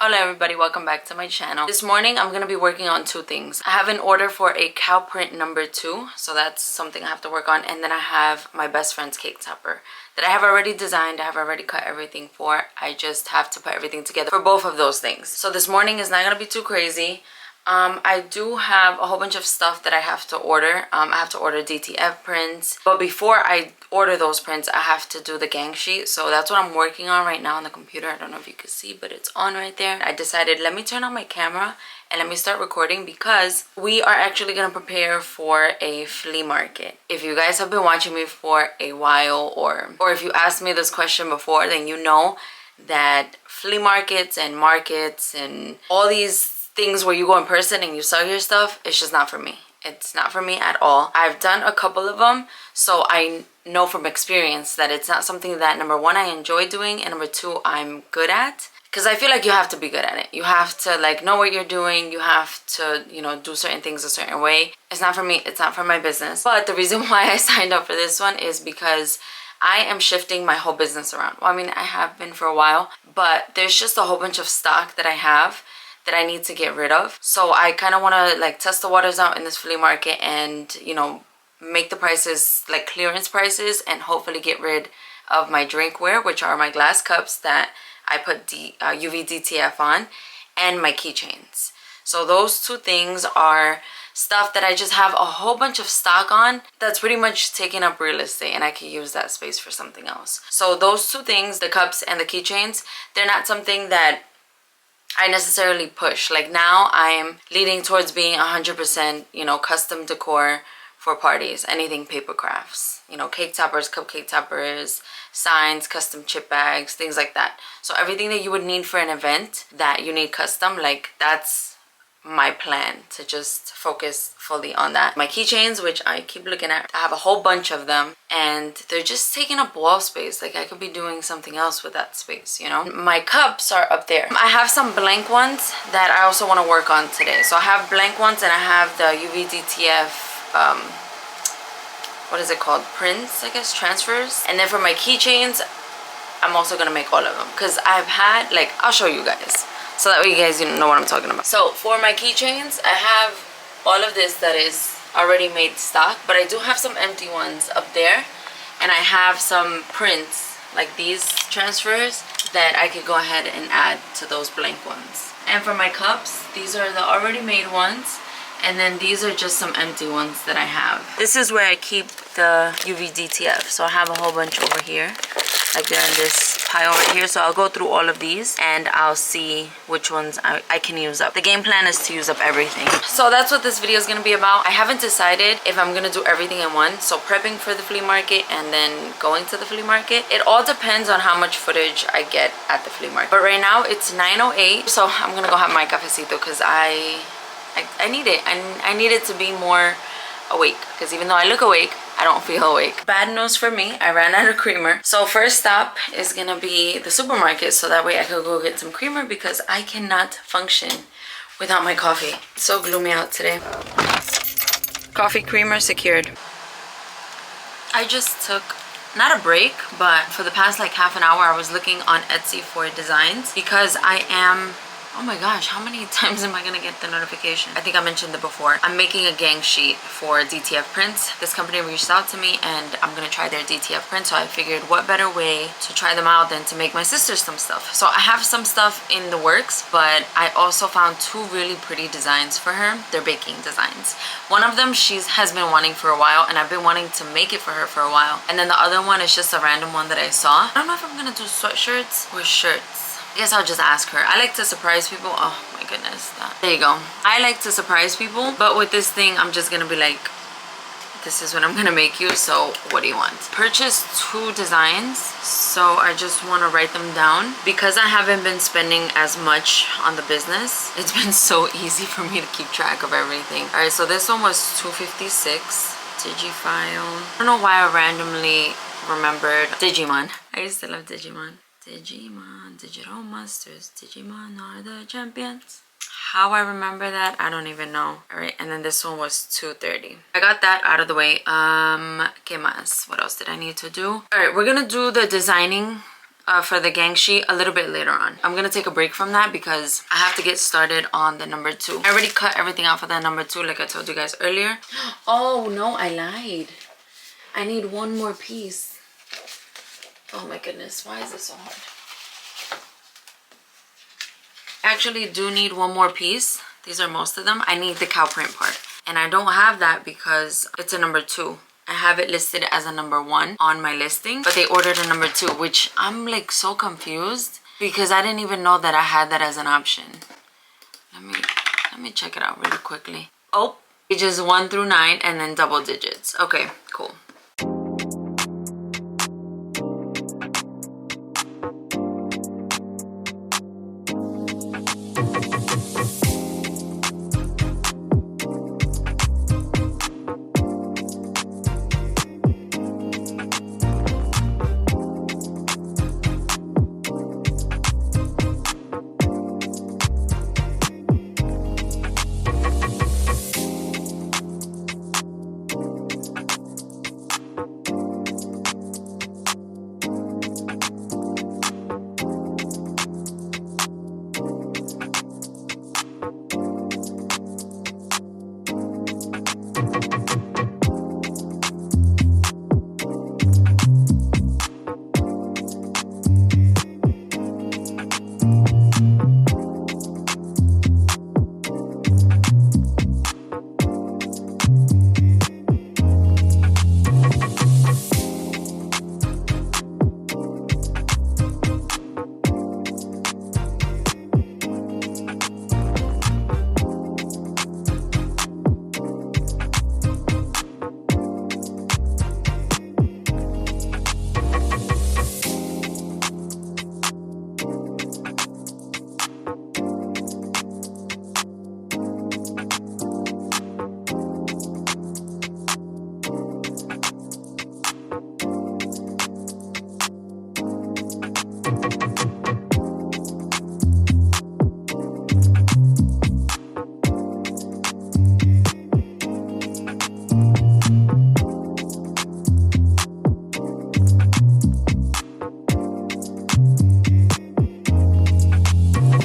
Hello everybody, welcome back to my channel. This morning I'm going to be working on two things. I have an order for a cow print number 2, so that's something I have to work on, and then I have my best friend's cake topper that I have already designed. I have already cut everything for. I just have to put everything together for both of those things. So this morning is not going to be too crazy. I do have a whole bunch of stuff that I have to order. I have to order DTF prints, but before I order those prints I have to do the gang sheet, so that's what I'm working on right now on the computer. I don't know if you can see, but it's on right there. I decided let me turn on my camera and let me start recording because we are actually going to prepare for a flea market. If you guys have been watching me for a while, or if you asked me this question before, then you know that flea markets and all these things where you go in person and you sell your stuff, it's just not for me. It's not for me at all. I've done a couple of them, so I know from experience that it's not something that, number one, I enjoy doing, and number two, I'm good at. Because I feel like you have to be good at it. You have to like know what you're doing. You have to, you know, do certain things a certain way. It's not for me. It's not for my business. But the reason why I signed up for this one is because I am shifting my whole business around. Well, I mean, I have been for a while, but there's just a whole bunch of stock that I have that I need to get rid of. So I kind of want to like test the waters out in this flea market and, you know, make the prices like clearance prices and hopefully get rid of my drinkware, which are my glass cups that I put UV DTF on, and my keychains. So those two things are stuff that I just have a whole bunch of stock on that's pretty much taking up real estate, and I can use that space for something else. So those two things, the cups and the keychains, they're not something that I necessarily push. Like now I'm leading towards being 100%, you know, custom decor for parties, anything paper crafts, you know, cake toppers, cupcake toppers, signs, custom chip bags, things like that. So everything that you would need for an event that you need custom, like that's my plan, to just focus fully on that. My keychains, which I keep looking at, I have a whole bunch of them and they're just taking up wall space. Like I could be doing something else with that space, you know. My cups are up there. I have some blank ones that I also want to work on today. So I have blank ones and I have the UV DTF what is it called, prints, I guess, transfers. And then for my keychains I'm also gonna make all of them because I've had, like, I'll show you guys so that way you guys know what I'm talking about. So for my keychains I have all of this that is already made stock, but I do have some empty ones up there, and I have some prints like these transfers that I could go ahead and add to those blank ones. And for my cups, these are the already made ones, and then these are just some empty ones that I have. This is where I keep the UV DTF, so I have a whole bunch over here, like they're in this pile right here. So I'll go through all of these and I'll see which ones I can use up. The game plan is to use up everything. So that's what this video is going to be about. I haven't decided if I'm going to do everything in one, so prepping for the flea market and then going to the flea market. It all depends on how much footage I get at the flea market. But right now it's 9:08, so I'm going to go have my cafecito because I need it. I need it to be more awake, because even though I look awake, I don't feel awake. Bad news for me, I ran out of creamer. So first stop is gonna be the supermarket, so that way I could go get some creamer because I cannot function without my coffee. It's so gloomy out today. Coffee creamer secured. I just took, not a break, but for the past like half an hour I was looking on Etsy for designs because I am, oh my gosh, how many times am I gonna get the notification? I think I mentioned it before. I'm making a gang sheet for DTF prints. This company reached out to me and I'm gonna try their DTF prints, so I figured what better way to try them out than to make my sister some stuff. So I have some stuff in the works, but I also found two really pretty designs for her. They're baking designs. One of them has been wanting for a while, and I've been wanting to make it for her for a while. And then the other one is just a random one that I saw. I don't know if I'm gonna do sweatshirts or shirts. I guess I'll just ask her. I like to surprise people. Oh my goodness. There you go. I like to surprise people, but with this thing, I'm just gonna be like, this is what I'm gonna make you, so what do you want? Purchased two designs, so I just want to write them down. Because I haven't been spending as much on the business, it's been so easy for me to keep track of everything. All right, so this one was $256. Digifile. I don't know why I randomly remembered Digimon. I used to love Digimon. Digimon, Digital Masters, Digimon are the champions. How I remember that, I don't even know. All right, and then this one was $230. I got that out of the way. ¿Qué más? What else did I need to do? All right, we're gonna do the designing for the gang sheet a little bit later on. I'm gonna take a break from that because I have to get started on the number 2. I already cut everything out for the number 2 like I told you guys earlier. Oh no, I lied. I need one more piece. Oh my goodness, why is this so hard? I actually do need one more piece. These are most of them. I need the cow print part. And I don't have that because it's a number 2. I have it listed as a number 1 on my listing, but they ordered a number 2, which I'm like so confused because I didn't even know that I had that as an option. Let me check it out really quickly. Oh, pages 1 through 9 and then double digits. Okay, cool.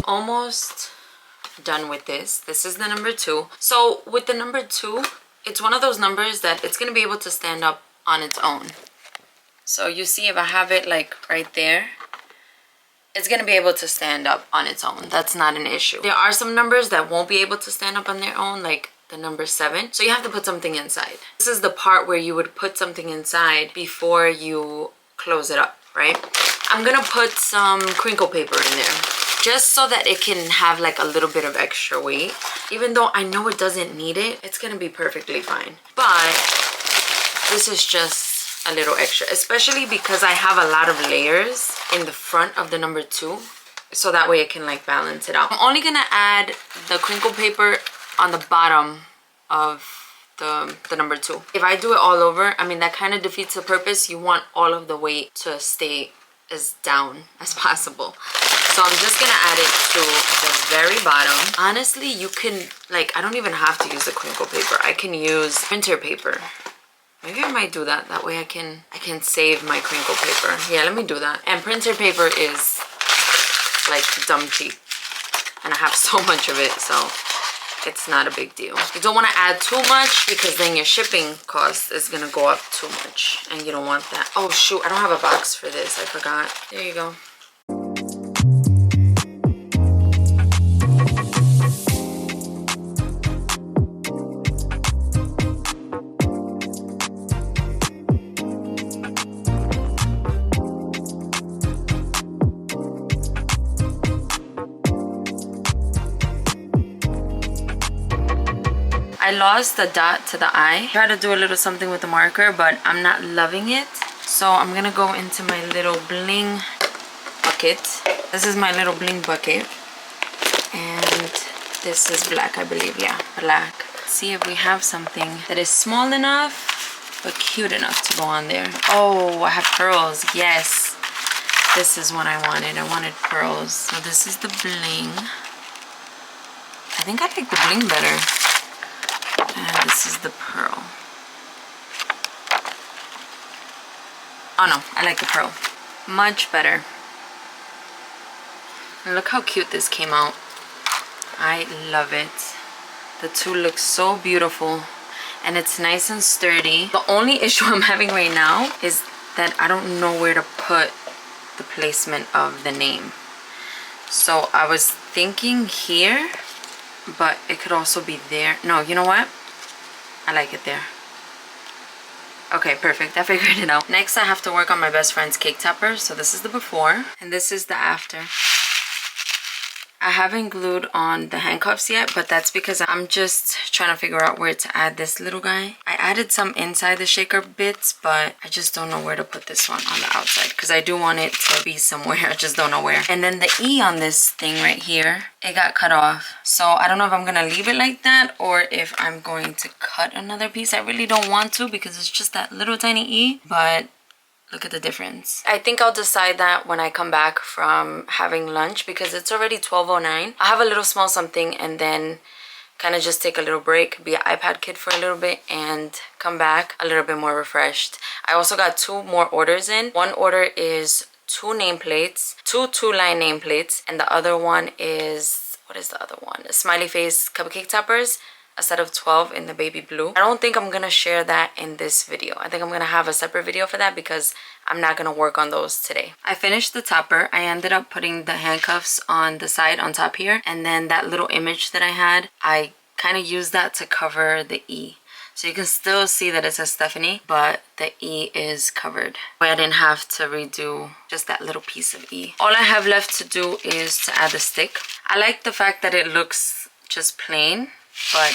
Almost done with this. This is the number 2. So with the number 2, it's one of those numbers that it's going to be able to stand up on its own. So you see if I have it like right there, it's going to be able to stand up on its own. That's not an issue. There are some numbers that won't be able to stand up on their own, like the number 7. So you have to put something inside. This is the part where you would put something inside before you close it up, right? I'm going to put some crinkle paper in there, just so that it can have like a little bit of extra weight. Even though I know it doesn't need it, it's gonna be perfectly fine. But this is just a little extra, especially because I have a lot of layers in the front of the number 2. So that way it can like balance it out. I'm only gonna add the crinkle paper on the bottom of the number 2. If I do it all over, I mean, that kind of defeats the purpose. You want all of the weight to stay as down as possible. So I'm just gonna add it to the very bottom. Honestly, you can, like, I don't even have to use the crinkle paper. I can use printer paper. Maybe I might do that. That way I can save my crinkle paper. Yeah, let me do that. And printer paper is like dumb cheap. And I have so much of it, so it's not a big deal. You don't want to add too much because then your shipping cost is gonna go up too much, and you don't want that. Oh shoot, I don't have a box for this. I forgot. There you go. I lost the dot to the eye. I tried to do a little something with the marker, but I'm not loving it. So I'm gonna go into my little bling bucket. This is my little bling bucket. And this is black, I believe. Yeah, black. Let's see if we have something that is small enough, but cute enough to go on there. Oh, I have pearls. Yes. This is what I wanted. I wanted pearls. So this is the bling. I think I like the bling better. And this is the pearl. Oh no, I like the pearl. Much better. And look how cute this came out. I love it. The two look so beautiful and it's nice and sturdy. The only issue I'm having right now is that I don't know where to put the placement of the name. So I was thinking here, but it could also be there. No, you know what? I like it there. Okay, perfect. I figured it out. Next, I have to work on my best friend's cake topper. So this is the before and this is the after. I haven't glued on the handcuffs yet, but that's because I'm just trying to figure out where to add this little guy. I added some inside the shaker bits, but I just don't know where to put this one on the outside because I do want it to be somewhere. I just don't know where. And then the E on this thing right here, it got cut off. So I don't know if I'm gonna leave it like that or if I'm going to cut another piece. I really don't want to because it's just that little tiny E, but look at the difference. I think I'll decide that when I come back from having lunch because it's already 12:09. I'll have a little small something and then kind of just take a little break, be an iPad kid for a little bit and come back a little bit more refreshed. I also got 2 more orders in. One order is 2 nameplates, 2 two-line nameplates, and the other one is, what is the other one? Smiley face cupcake toppers. A set of 12 in the baby blue. I don't think I'm gonna share that in this video. I think I'm gonna have a separate video for that because I'm not gonna work on those today. I finished the topper. I ended up putting the handcuffs on the side on top here, and then that little image that I had, I kind of used that to cover the E. So you can still see that it says Stephanie, but the E is covered. I didn't have to redo just that little piece of E. All I have left to do is to add the stick. I like the fact that it looks just plain, but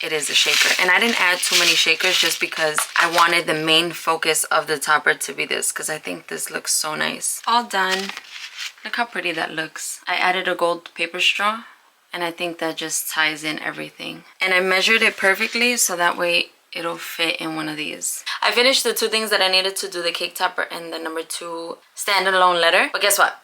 it is a shaker. And I didn't add too many shakers just because I wanted the main focus of the topper to be this because I think this looks so nice. All done. Look how pretty that looks. I added a gold paper straw and I think that just ties in everything. And I measured it perfectly so that way it'll fit in one of these. I finished the 2 things that I needed to do, the cake topper and the number 2 standalone letter. But guess what?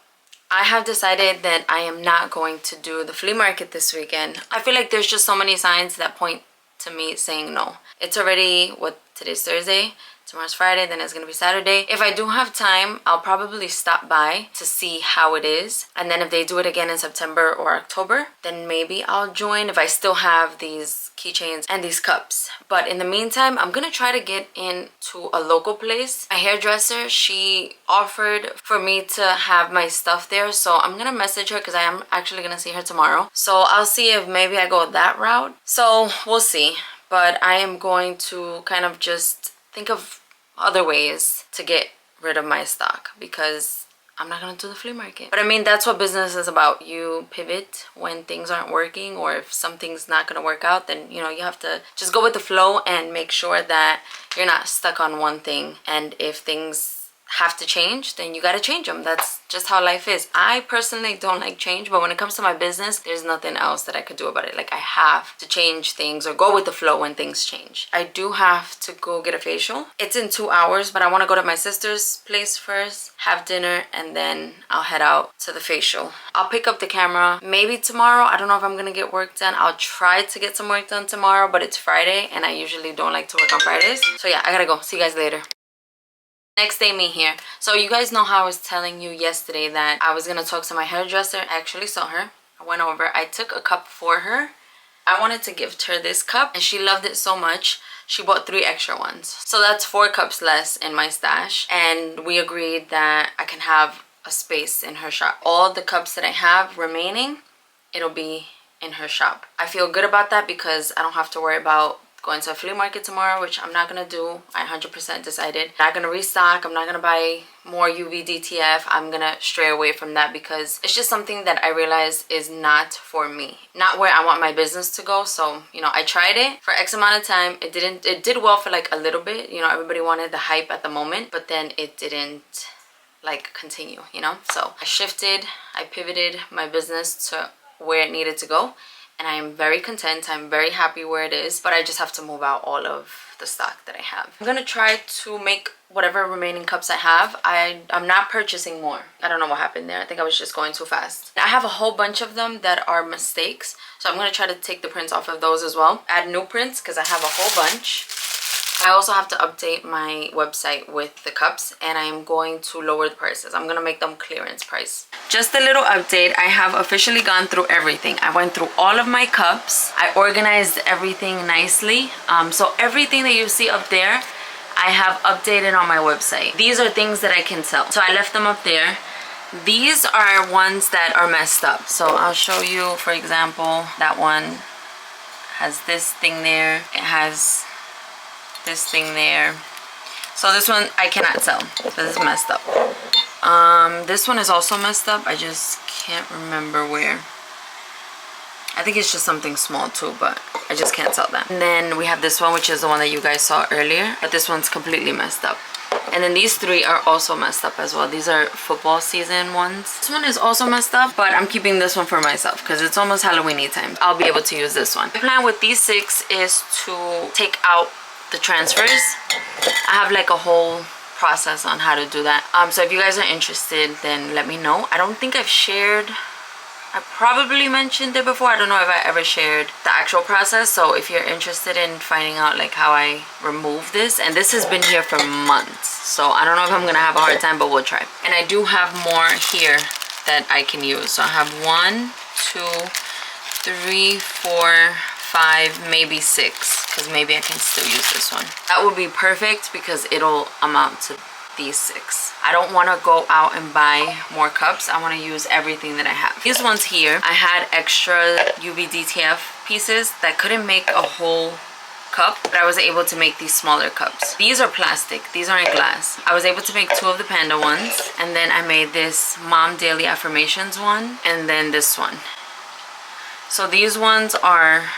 I have decided that I am not going to do the flea market this weekend. I feel like there's just so many signs that point to me saying no. It's already, today's Thursday, tomorrow's Friday, then it's gonna be Saturday. If I do have time, I'll probably stop by to see how it is. And then if they do it again in September or October, then maybe I'll join if I still have these keychains and these cups. But in the meantime, I'm gonna try to get into a local place. My hairdresser, she offered for me to have my stuff there, so I'm gonna message her because I am actually gonna see her tomorrow. So I'll see if maybe I go that route. So we'll see. But I am going to kind of just think of other ways to get rid of my stock because I'm not gonna do the flea market. But I mean, that's what business is about. You pivot when things aren't working, or if something's not gonna work out, then you know you have to just go with the flow and make sure that you're not stuck on one thing. And if things have to change, then you got to change them. That's just how life is. I personally don't like change, but when it comes to my business, there's nothing else that I could do about it. Like, I have to change things or go with the flow when things change. I do have to go get a facial. It's in 2 hours, but I want to go to my sister's place first, have dinner, and then I'll head out to the facial. I'll pick up the camera maybe tomorrow. I don't know if I'm gonna get work done. I'll try to get some work done tomorrow, but it's Friday and I usually don't like to work on Fridays. So yeah, I gotta go. See you guys later. Next day, me here. So you guys know how I was telling you yesterday that I was gonna talk to my hairdresser. I actually saw her. I went over. I took a cup for her. I wanted to gift her this cup and she loved it so much she bought 3 extra ones. So that's 4 cups less in my stash, and we agreed that I can have a space in her shop. All the cups that I have remaining, it'll be in her shop. I feel good about that because I don't have to worry about going to a flea market tomorrow, which I'm not gonna do. I 100% decided. I'm not gonna restock. I'm not gonna buy more UV DTF. I'm gonna stray away from that because it's just something that I realize is not for me, not where I want my business to go. So, you know, I tried it for X amount of time. It did well for like a little bit. You know, everybody wanted the hype at the moment, but then it didn't like continue, you know? So I shifted, I pivoted my business to where it needed to go. And I am very content. I'm very happy where it is, but I just have to move out all of the stock that I have. I'm gonna try to make whatever remaining cups I have. I'm not purchasing more. I don't know what happened there. I think I was just going too fast. I have a whole bunch of them that are mistakes, so I'm gonna try to take the prints off of those as well. Add new prints because I have a whole bunch. I also have to update my website with the cups, and I am going to lower the prices. I'm gonna make them clearance price. Just a little update. I have officially gone through everything. I went through all of my cups. I organized everything nicely. So everything that you see up there, I have updated on my website. These are things that I can sell. So I left them up there. These are ones that are messed up. So I'll show you, for example, that one has this thing there. It has this thing there. So this one I cannot sell. This is messed up. This one is also messed up. I just can't remember where. I think it's just something small too, but I just can't sell that. And then we have this one, which is the one that you guys saw earlier, but this one's completely messed up. And then these three are also messed up as well. These are football season ones. This one is also messed up, but I'm keeping this one for myself because it's almost Halloween-y time. I'll be able to use this one. The plan with these 6 is to take out the transfers. I have like a whole process on how to do that. So if you guys are interested, then let me know. I don't think I've shared, I probably mentioned it before. I don't know if I ever shared the actual process. So if you're interested in finding out like how I remove this, and this has been here for months, so I don't know if I'm gonna have a hard time, but we'll try. And I do have more here that I can use. So I have 1, 2, 3, 4, 5, maybe 6, because maybe I can still use this one. That would be perfect because it'll amount to these 6. I don't want to go out and buy more cups. I want to use everything that I have. These ones here, I had extra UVDTF pieces that couldn't make a whole cup, but I was able to make these smaller cups. These are plastic, these aren't glass. I was able to make 2 of the panda ones, and then I made this mom daily affirmations one, and then this one. So these ones are,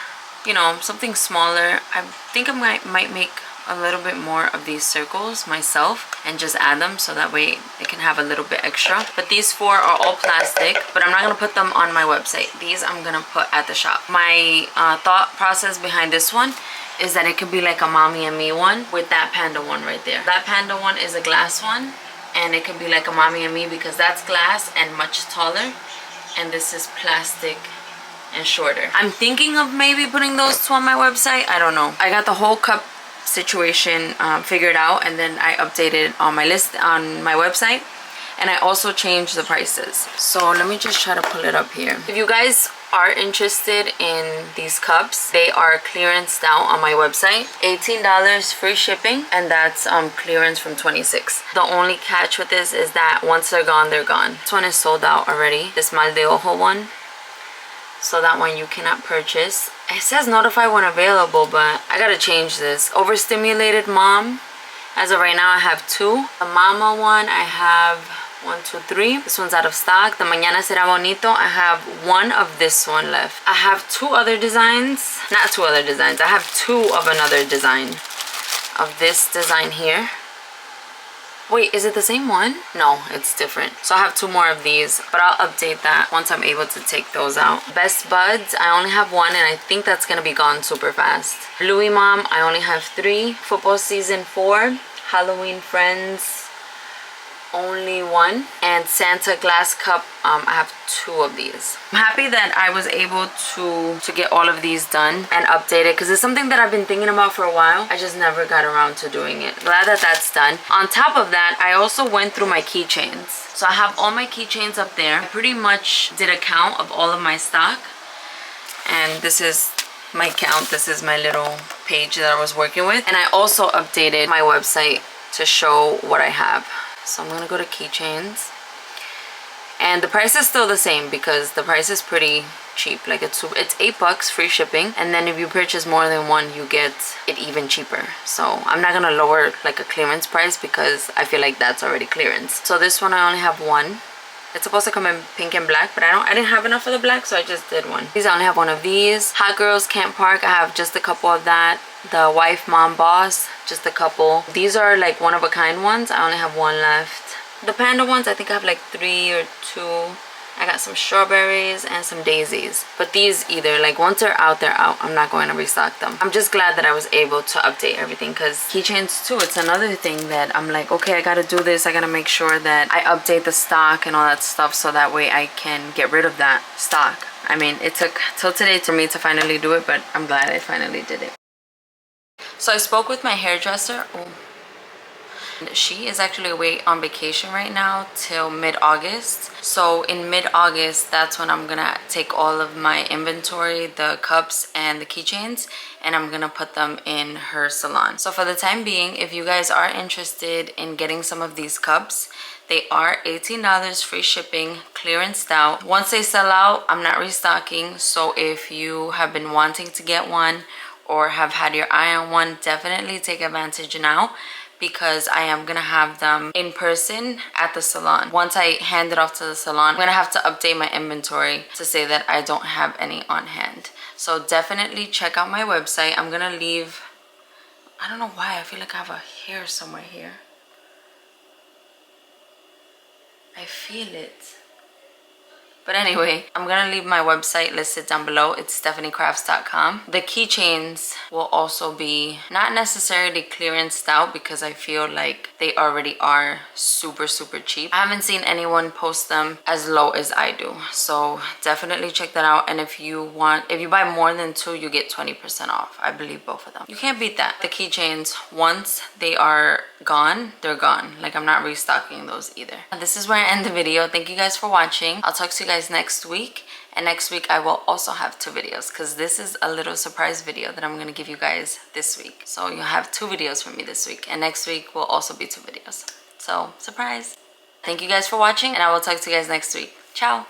you know, something smaller. I think I might make a little bit more of these circles myself and just add them so that way it can have a little bit extra. But these 4 are all plastic, but I'm not gonna put them on my website. These I'm gonna put at the shop. My thought process behind this one is that it could be like a mommy and me one with that panda one right there. That panda one is a glass one, and it could be like a mommy and me because that's glass and much taller, and this is plastic and shorter. I'm thinking of maybe putting those 2 on my website. I don't know. I got the whole cup situation figured out, and then I updated on my list on my website, and I also changed the prices. So let me just try to pull it up here. If you guys are interested in these cups, they are clearance now on my website. $18 free shipping, and that's clearance from $26. The only catch with this is that once they're gone, they're gone. This one is sold out already, this mal de ojo one. So that one you cannot purchase. It says notify when available, but I gotta change this. Overstimulated mom. As of right now, I have 2. The mama one, I have 1, 2, 3. This one's out of stock. The Mañana Será Bonito, I have 1 of this one left. I have 2 other designs. Not 2 other designs. I have 2 of another design. Of this design here. Wait, is it the same one? No, it's different. So I have 2 more of these, but I'll update that once I'm able to take those out. Best Buds, I only have 1, and I think that's gonna be gone super fast. Louis Mom, I only have 3. Football season 4. Halloween Friends, only 1. And Santa glass cup, I have 2 of these. I'm happy that I was able to get all of these done and updated, because it's something that I've been thinking about for a while. I just never got around to doing it. Glad that that's done. On top of that, I also went through my keychains. So I have all my keychains up there. I pretty much did a count of all of my stock, and this is my count. This is my little page that I was working with, and I also updated my website to show what I have. So I'm gonna go to keychains, and the price is still the same because the price is pretty cheap. Like it's $8 free shipping, and then if you purchase more than 1, you get it even cheaper. So I'm not gonna lower like a clearance price because I feel like that's already clearance. So this one I only have 1. It's supposed to come in pink and black, but I didn't have enough of the black, so I just did 1. These I only have 1 of these. Hot Girls Camp Park, I have just a couple of that. The Wife Mom Boss, just a couple. These are like one of a kind ones. I only have 1 left. The panda ones, I think I have like 3 or 2. I got some strawberries and some daisies. But these either, like once they're out, they're out. I'm not going to restock them. I'm just glad that I was able to update everything, because keychains too, it's another thing that I'm like, okay, I gotta do this. I gotta make sure that I update the stock and all that stuff, so that way I can get rid of that stock. I mean, it took till today for me to finally do it, but I'm glad I finally did it. So I spoke with my hairdresser. Oh. She is actually away on vacation right now till mid-August. So in mid-August, that's when I'm gonna take all of my inventory, the cups and the keychains, and I'm gonna put them in her salon. So for the time being, if you guys are interested in getting some of these cups, they are $18 free shipping, clearanced out. Once they sell out, I'm not restocking. So if you have been wanting to get one or have had your eye on one, definitely take advantage now, because I am gonna have them in person at the salon. Once I hand it off to the salon, I'm gonna have to update my inventory to say that I don't have any on hand. So definitely check out my website. I'm gonna leave, I don't know why, I feel like I have a hair somewhere here. I feel it. But anyway, I'm gonna leave my website listed down below. It's stephaniecrafts.com. The keychains will also be not necessarily clearanced out, because I feel like they already are super cheap. I haven't seen anyone post them as low as I do. So definitely check that out. And if you buy more than 2, you get 20% off. I believe both of them. You can't beat that. The keychains, once they are gone, they're gone. Like, I'm not restocking those either. This is where I end the video. Thank you guys for watching. I'll talk to you guys next week, and next week I will also have 2 videos, because this is a little surprise video that I'm going to give you guys this week. So you'll have 2 videos from me this week, and next week will also be 2 videos. So surprise. Thank you guys for watching, and I will talk to you guys next week. Ciao.